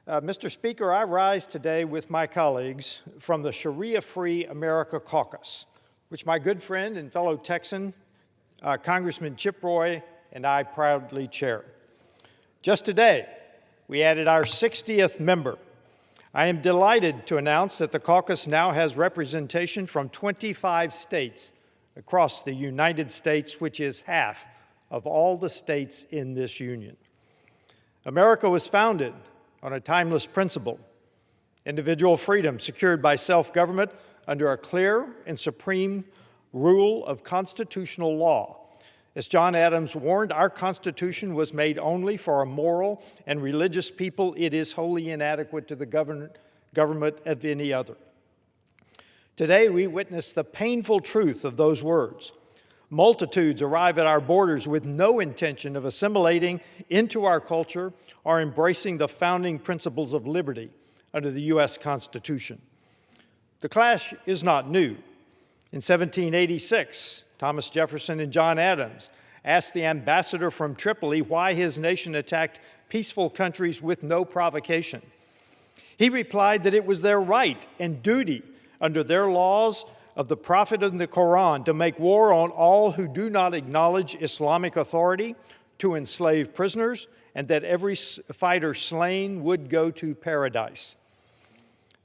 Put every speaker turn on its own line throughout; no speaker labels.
Mr. Speaker, I rise today with my colleagues from the Sharia-Free America Caucus, which my good friend and fellow Texan, Congressman Chip Roy, and I proudly chair. Just today, we added our 60th member. I am delighted to announce that the caucus now has representation from 25 states across the United States, which is half of all the states in this union. America was founded on a timeless principle: individual freedom secured by self-government under a clear and supreme rule of constitutional law. As John Adams warned, our Constitution was made only for a moral and religious people. It is wholly inadequate to the government of any other. Today, we witness the painful truth of those words. Multitudes arrive at our borders with no intention of assimilating into our culture or embracing the founding principles of liberty under the U.S. Constitution. The clash is not new. In 1786, Thomas Jefferson and John Adams asked the ambassador from Tripoli why his nation attacked peaceful countries with no provocation. He replied that it was their right and duty under their laws of the Prophet and the Quran to make war on all who do not acknowledge Islamic authority, to enslave prisoners, and that every fighter slain would go to paradise.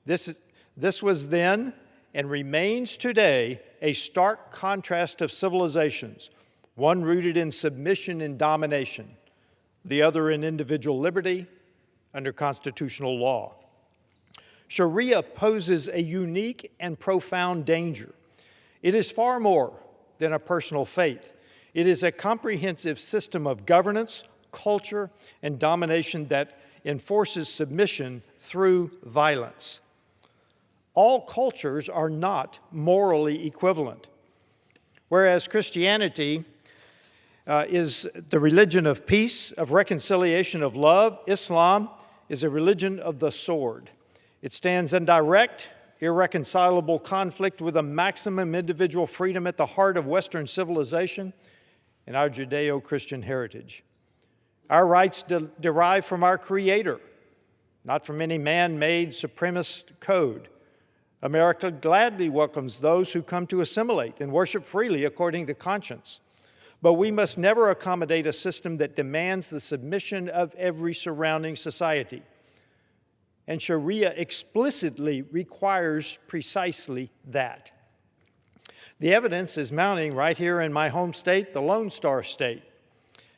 This was then and remains today a stark contrast of civilizations, one rooted in submission and domination, the other in individual liberty under constitutional law. Sharia poses a unique and profound danger. It is far more than a personal faith. It is a comprehensive system of governance, culture, and domination that enforces submission through violence. All cultures are not morally equivalent. Whereas Christianity is the religion of peace, of reconciliation, of love, Islam is a religion of the sword. It stands in direct, irreconcilable conflict with a maximum individual freedom at the heart of Western civilization and our Judeo-Christian heritage. Our rights derive from our Creator, not from any man-made supremacist code. America gladly welcomes those who come to assimilate and worship freely according to conscience. But we must never accommodate a system that demands the submission of every surrounding society. And Sharia explicitly requires precisely that. The evidence is mounting right here in my home state, the Lone Star State.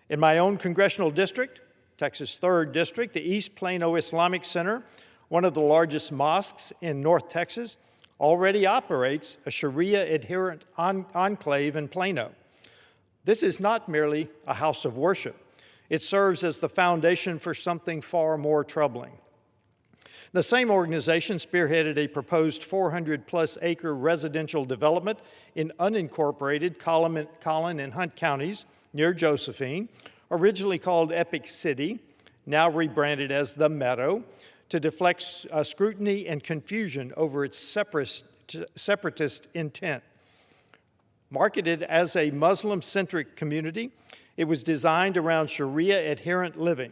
In my own congressional district, Texas 3rd District, the East Plano Islamic Center, one of the largest mosques in North Texas, already operates a Sharia-adherent enclave in Plano. This is not merely a house of worship. It serves as the foundation for something far more troubling. The same organization spearheaded a proposed 400-plus acre residential development in unincorporated Collin and Hunt counties near Josephine, originally called Epic City, now rebranded as The Meadow, to deflect scrutiny and confusion over its separatist intent. Marketed as a Muslim-centric community, it was designed around Sharia-adherent living.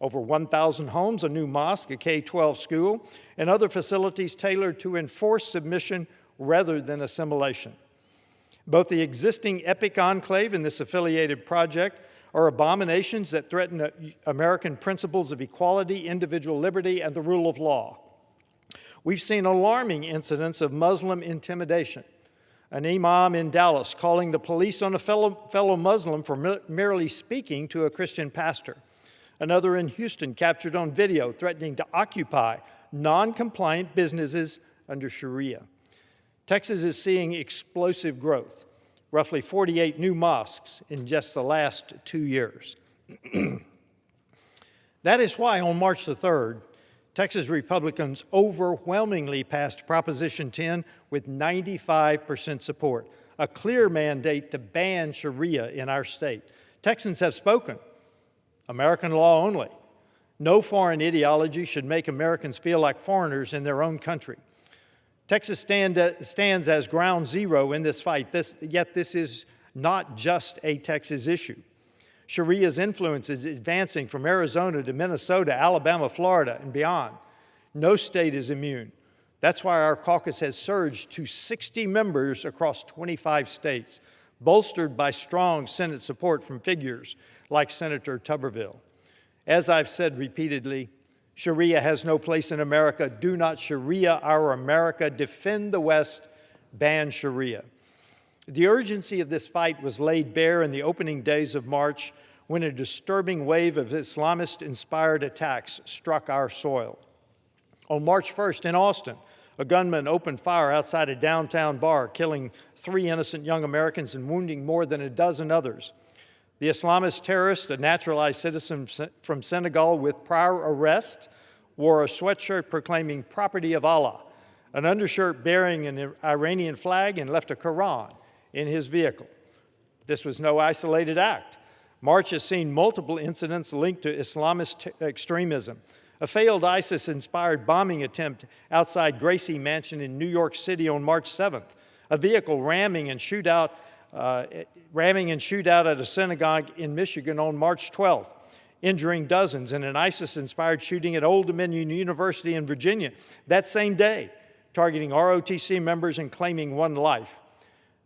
Over 1,000 homes, a new mosque, a K-12 school, and other facilities tailored to enforce submission rather than assimilation. Both the existing Epic Enclave and this affiliated project are abominations that threaten American principles of equality, individual liberty, and the rule of law. We've seen alarming incidents of Muslim intimidation. An imam in Dallas calling the police on a fellow Muslim for merely speaking to a Christian pastor. Another in Houston captured on video threatening to occupy non-compliant businesses under Sharia. Texas is seeing explosive growth, roughly 48 new mosques in just the last 2 years. That is why on March the 3rd, Texas Republicans overwhelmingly passed Proposition 10 with 95% support, a clear mandate to ban Sharia in our state. Texans have spoken. American law only. No foreign ideology should make Americans feel like foreigners in their own country. Texas stands as ground zero in this fight, yet this is not just a Texas issue. Sharia's influence is advancing from Arizona to Minnesota, Alabama, Florida, and beyond. No state is immune. That's why our caucus has surged to 60 members across 25 states, bolstered by strong Senate support from figures like Senator Tuberville. As I've said repeatedly, Sharia has no place in America. Do not Sharia our America. Defend the West. Ban Sharia. The urgency of this fight was laid bare in the opening days of March when a disturbing wave of Islamist-inspired attacks struck our soil. On March 1st in Austin, a gunman opened fire outside a downtown bar, killing 3 innocent young Americans and wounding more than a dozen others. The Islamist terrorist, a naturalized citizen from Senegal with prior arrest, wore a sweatshirt proclaiming property of Allah, an undershirt bearing an Iranian flag, and left a Quran in his vehicle. This was no isolated act. March has seen multiple incidents linked to Islamist extremism. A failed ISIS-inspired bombing attempt outside Gracie Mansion in New York City on March 7th. A vehicle ramming and shootout at a synagogue in Michigan on March 12th, injuring dozens, and an ISIS-inspired shooting at Old Dominion University in Virginia that same day, targeting ROTC members and claiming 1 life.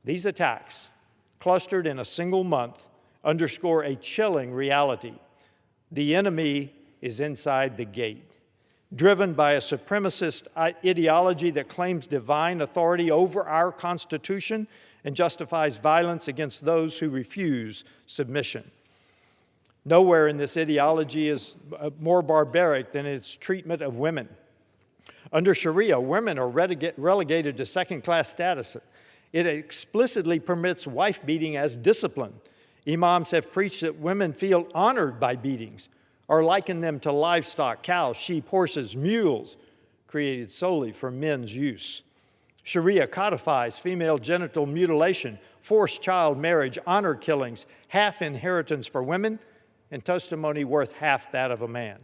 These attacks, clustered in a single month, underscore a chilling reality. The enemy is inside the gate, driven by a supremacist ideology that claims divine authority over our Constitution and justifies violence against those who refuse submission. Nowhere in this ideology is more barbaric than its treatment of women. Under Sharia, women are relegated to second-class status. It explicitly permits wife-beating as discipline. Imams have preached that women feel honored by beatings, or liken them to livestock, cows, sheep, horses, mules, created solely for men's use. Sharia codifies female genital mutilation, forced child marriage, honor killings, half inheritance for women, and testimony worth half that of a man.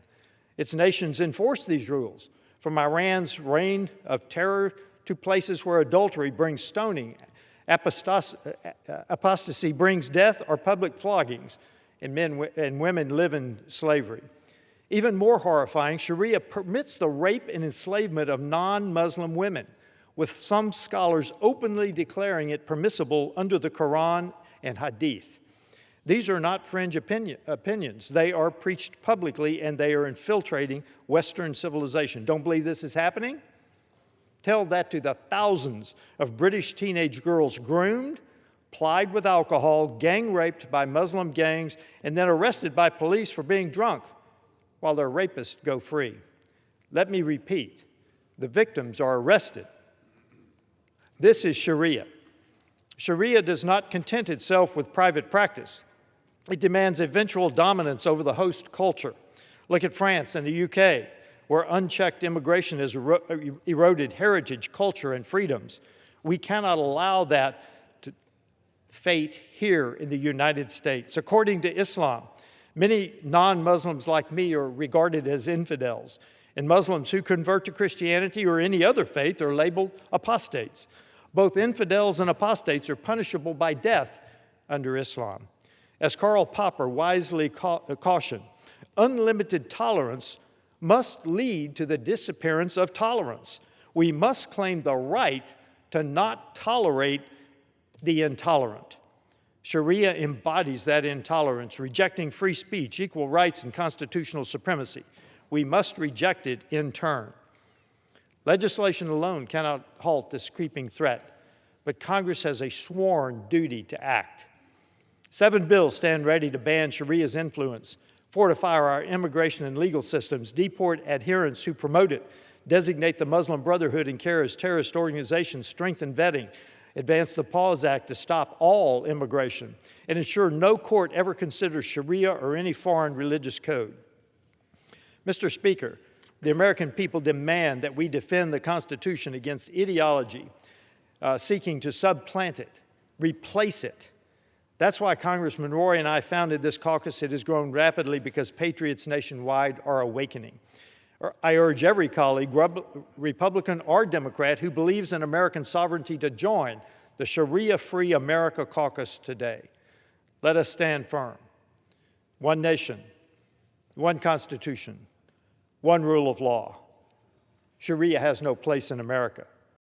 Its nations enforce these rules, from Iran's reign of terror to places where adultery brings stoning, apostasy brings death or public floggings, and men and women live in slavery. Even more horrifying, Sharia permits the rape and enslavement of non-Muslim women, with some scholars openly declaring it permissible under the Quran and Hadith. These are not fringe opinions. They are preached publicly, and they are infiltrating Western civilization. Don't believe this is happening? Tell that to the thousands of British teenage girls groomed, plied with alcohol, gang raped by Muslim gangs, and then arrested by police for being drunk while their rapists go free. Let me repeat, the victims are arrested. This is Sharia. Sharia does not content itself with private practice. It demands eventual dominance over the host culture. Look at France and the UK, where unchecked immigration has eroded heritage, culture, and freedoms. We cannot allow that fate here in the United States. According to Islam, many non-Muslims like me are regarded as infidels, and Muslims who convert to Christianity or any other faith are labeled apostates. Both infidels and apostates are punishable by death under Islam. As Karl Popper wisely cautioned, unlimited tolerance must lead to the disappearance of tolerance. We must claim the right to not tolerate the intolerant. Sharia embodies that intolerance, rejecting free speech, equal rights, and constitutional supremacy. We must reject it in turn. Legislation alone cannot halt this creeping threat, but Congress has a sworn duty to act. 7 bills stand ready to ban Sharia's influence, fortify our immigration and legal systems, deport adherents who promote it, designate the Muslim Brotherhood and CAIR as terrorist organizations, strengthen vetting, advance the Pause Act to stop all immigration, and ensure no court ever considers Sharia or any foreign religious code. Mr. Speaker, the American people demand that we defend the Constitution against ideology seeking to supplant it, replace it. That's why Congressman Roy and I founded this caucus. It has grown rapidly because patriots nationwide are awakening. I urge every colleague, Republican or Democrat, who believes in American sovereignty to join the Sharia-Free America Caucus today. Let us stand firm. one nation, one constitution, one rule of law. Sharia has no place in America.